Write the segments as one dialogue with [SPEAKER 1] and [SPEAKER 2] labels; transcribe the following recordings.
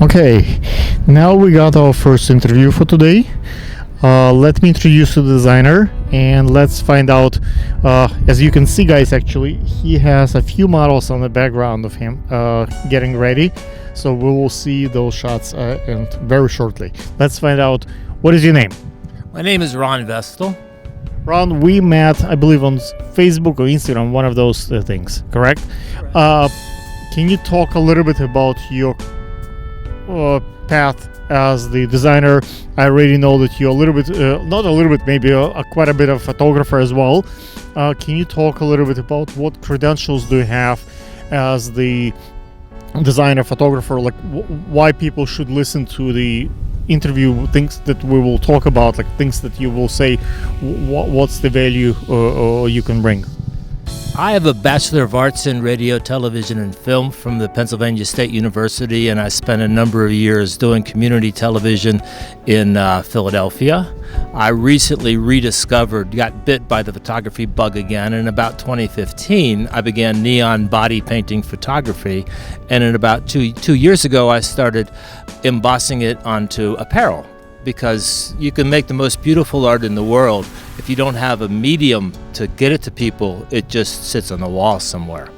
[SPEAKER 1] Okay, now we got our first interview for today. Let me introduce the designer and let's find out. As you can see, guys, actually, he has a few models on the background of him getting ready. So we will see those shots and very shortly. Let's find out. What is your name?
[SPEAKER 2] My name is Ron Vestal.
[SPEAKER 1] Ron, we met, I believe, on Facebook or Instagram, one of those things, correct? Can you talk a little bit about your path as the designer? I already know that you're a little bit, not a little bit, maybe quite a bit of photographer as well. Can you talk a little bit about what credentials do you have as the designer, photographer, like why people should listen to the interview, things that we will talk about, like things that you will say, what's the value you can bring?
[SPEAKER 2] I have a Bachelor of Arts in Radio, Television, and Film from the Pennsylvania State University, and I spent a number of years doing community television in Philadelphia. I recently got bit by the photography bug again, and in about 2015, I began neon body painting photography, and in about two years ago, I started embossing it onto apparel, because you can make the most beautiful art in the world. If you don't have a medium to get it to people, it just sits on the wall somewhere.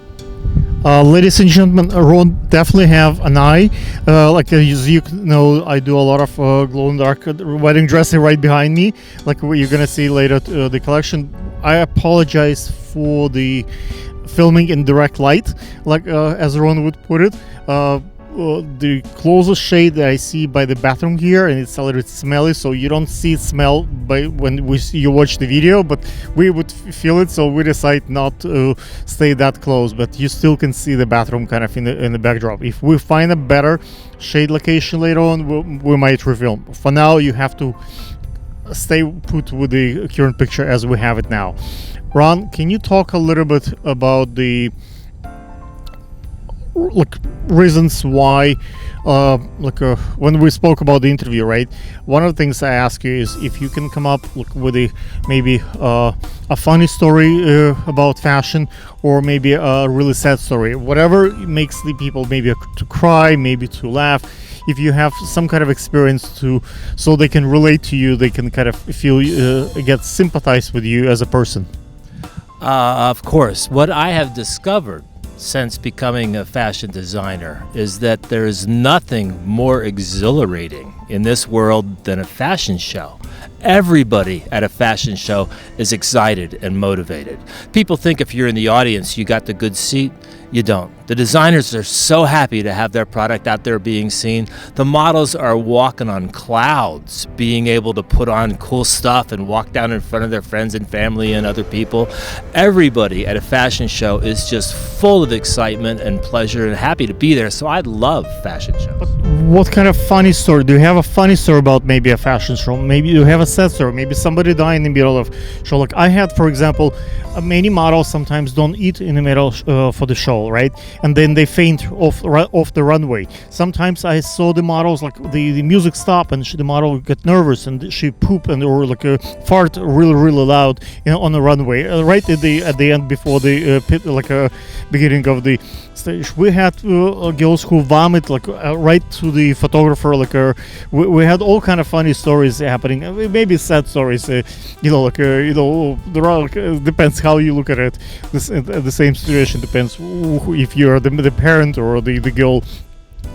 [SPEAKER 1] Ladies and gentlemen, Ron definitely have an eye. Like as you know, I do a lot of glow-in-the-dark wedding dressing right behind me. Like what you're gonna see later, the collection. I apologize for the filming in direct light, like as Ron would put it. The closest shade that I see by the bathroom here, and it's a little bit smelly, so you don't see smell by when you watch the video, but we would feel it, so we decide not to stay that close, but you still can see the bathroom kind of in the backdrop. If we find a better shade location later on, we might refilm. For now, you have to stay put with the current picture as we have it now. Ron, can you talk a little bit about the reasons why when we spoke about the interview, right, one of the things I ask you is if you can come up with maybe a funny story about fashion, or maybe a really sad story, whatever makes the people maybe to cry, maybe to laugh. If you have some kind of experience so they can relate to you, they can kind of feel get sympathized with you as a person.
[SPEAKER 2] Of course, what I have discovered since becoming a fashion designer is that there is nothing more exhilarating in this world than a fashion show. Everybody at a fashion show is excited and motivated. People think if you're in the audience, you got the good seat. You don't. The designers are so happy to have their product out there being seen. The models are walking on clouds, being able to put on cool stuff and walk down in front of their friends and family and other people. Everybody at a fashion show is just full of excitement and pleasure and happy to be there. So I love fashion shows.
[SPEAKER 1] But what kind of funny story? Do you have a funny story about maybe a fashion show? Maybe you have a sad story. Maybe somebody died in the middle of show. Like I had, for example, many models sometimes don't eat in the middle for the show, right? And then they faint off the runway. Sometimes I saw the models, like the music stop, and the model get nervous and she poop or like a fart really loud, on the runway, right at the end before the beginning of the stage. We had girls who vomit right to the photographer. We had all kind of funny stories happening. Maybe sad stories. There are, depends how you look at it. The same situation depends if you're the parent or the girl.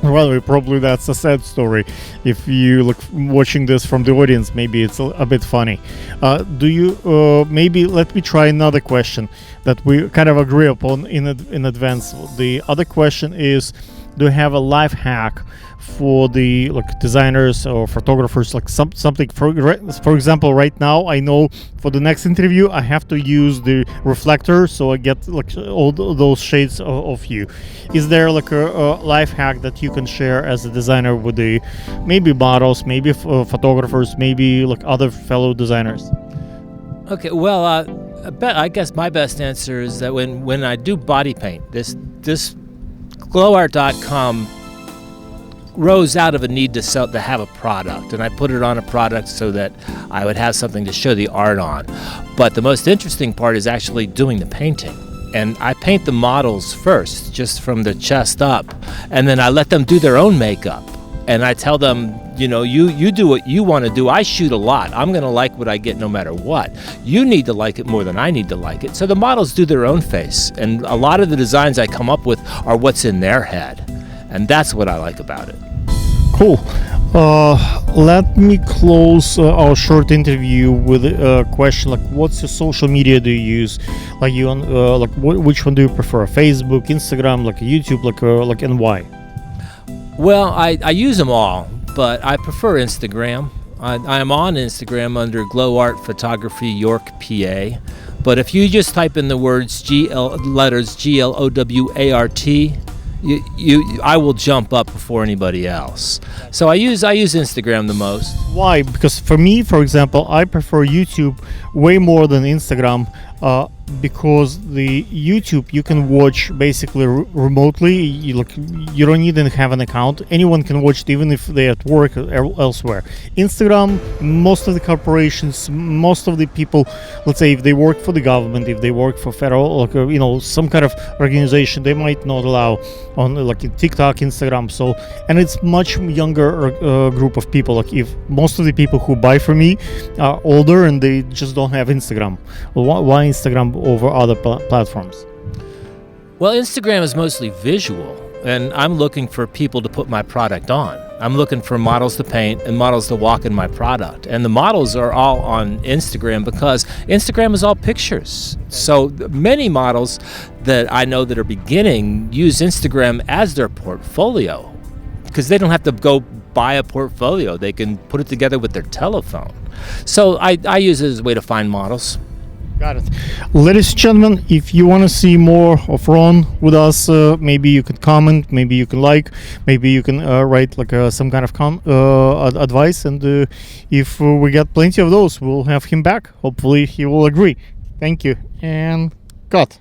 [SPEAKER 1] Well, probably that's a sad story. If you watching this from the audience, maybe it's a bit funny. Do you maybe let me try another question that we kind of agree upon in advance. The other question is, do you have a life hack for the designers or photographers, something for example? Right now I know for the next interview I have to use the reflector, so I get all those shades of you. Is there a life hack that you can share as a designer with the maybe models, maybe photographers, maybe other fellow designers?
[SPEAKER 2] Okay, well, I guess my best answer is that when I do body paint, this glowart.com rose out of a need to have a product, and I put it on a product so that I would have something to show the art on. But the most interesting part is actually doing the painting. And I paint the models first, just from the chest up, and then I let them do their own makeup. And I tell them, you do what you want to do. I shoot a lot. I'm going to like what I get no matter what. You need to like it more than I need to like it. So the models do their own face. And a lot of the designs I come up with are what's in their head. And that's what I like about it.
[SPEAKER 1] Cool. Let me close our short interview with a question like, what's your social media do you use? Like which one do you prefer? Facebook, Instagram, like YouTube, and why?
[SPEAKER 2] Well, I use them all, but I prefer Instagram. I am on Instagram under Glow Art Photography York, PA. But if you just type in the words GLOWART, I will jump up before anybody else. So I use Instagram the most.
[SPEAKER 1] Why? Because for me, for example, I prefer YouTube way more than Instagram. Because the YouTube you can watch basically remotely. You don't need to have an account. Anyone can watch it, even if they're at work or elsewhere. Instagram, most of the corporations, most of the people, let's say if they work for the government, if they work for federal, some kind of organization, they might not allow on TikTok, Instagram. So, and it's much younger group of people. Like if most of the people who buy from me are older and they just don't have Instagram. Well, why Instagram over other platforms?
[SPEAKER 2] Well, Instagram is mostly visual, and I'm looking for people to put my product on. I'm looking for models to paint and models to walk in my product. And the models are all on Instagram because Instagram is all pictures. So many models that I know that are beginning use Instagram as their portfolio because they don't have to go buy a portfolio. They can put it together with their telephone. So I use it as a way to find models.
[SPEAKER 1] Got it. Ladies and gentlemen, if you want to see more of Ron with us, maybe you could comment, maybe you can maybe you can write some kind of advice, and if we get plenty of those, we'll have him back. Hopefully he will agree. Thank you, and cut.